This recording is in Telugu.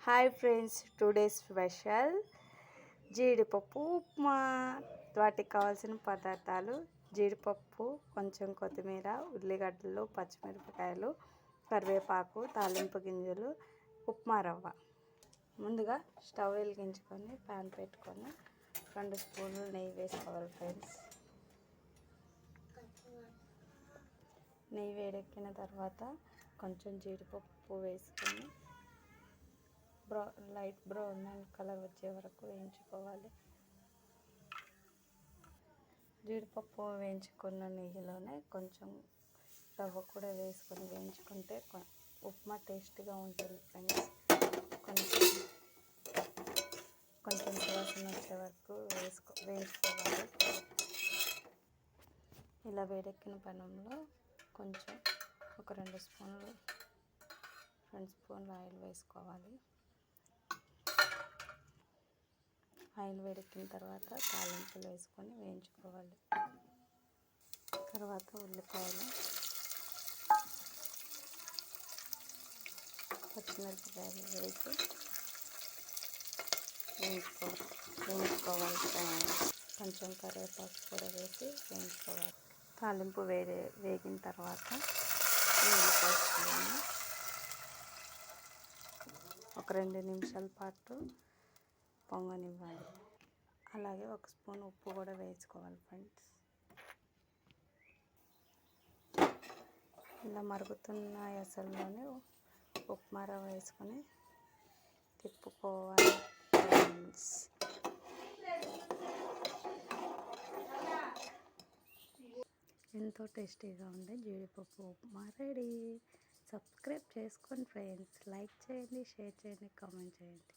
హాయ్ ఫ్రెండ్స్, టుడే స్పెషల్ జీడిపప్పు ఉప్మా. వాటికి కావాల్సిన పదార్థాలు: జీడిపప్పు, కొంచెం కొత్తిమీర, ఉల్లిగడ్డలు, పచ్చిమిరపకాయలు, కరివేపాకు, తాలింపు గింజలు, ఉప్మా రవ్వ. ముందుగా స్టవ్ వెలిగించుకొని ప్యాన్ పెట్టుకొని 2 స్పూన్లు నెయ్యి వేసుకోవాలి ఫ్రెండ్స్. నెయ్యి వేడెక్కిన తర్వాత కొంచెం జీడిపప్పు వేసుకొని లైట్ బ్రౌన్ కలర్ వచ్చే వరకు వేయించుకోవాలి. జీడిపప్పు వేయించుకున్న నెయ్యిలోనే కొంచెం రవ్వ కూడా వేసుకొని వేయించుకుంటే ఉప్మా టేస్ట్గా ఉంటుంది ఫ్రెండ్స్. కొంచెం సువాసన వచ్చే వరకు వేయించుకోవాలి. ఇలా వేడెక్కిన పెనంలో కొంచెం ఒక 2 స్పూన్లు ఆయిల్ వేసుకోవాలి. ఆయిల్ వేడెక్కిన తర్వాత తాలింపులు వేసుకొని వేయించుకోవాలి. తర్వాత ఉల్లిపాయలు, పచ్చిమిరపకాయలు వేసి వేయించుకోవాలి. కొంచెం కరివేపాకు కూడా వేసి వేయించుకోవాలి. తాలింపు వేగిన తర్వాత నీళ్ళు పోసుకోవాలి. ఒక 2 నిమిషాల పాటు పొంగనివ్వాలి. అలాగే 1 స్పూన్ ఉప్పు కూడా వేసుకోవాలి ఫ్రెండ్స్. ఇలా మరుగుతున్న ఎసరులోనే ఉప్మా రవ్వ వేసుకొని తిప్పుకోవాలి ఫ్రెండ్స్. ఎంతో టేస్టీగా ఉండే జీడిపప్పు ఉప్మా రెడీ. సబ్స్క్రైబ్ చేసుకోండి ఫ్రెండ్స్. లైక్ చేయండి, షేర్ చేయండి, కామెంట్ చేయండి.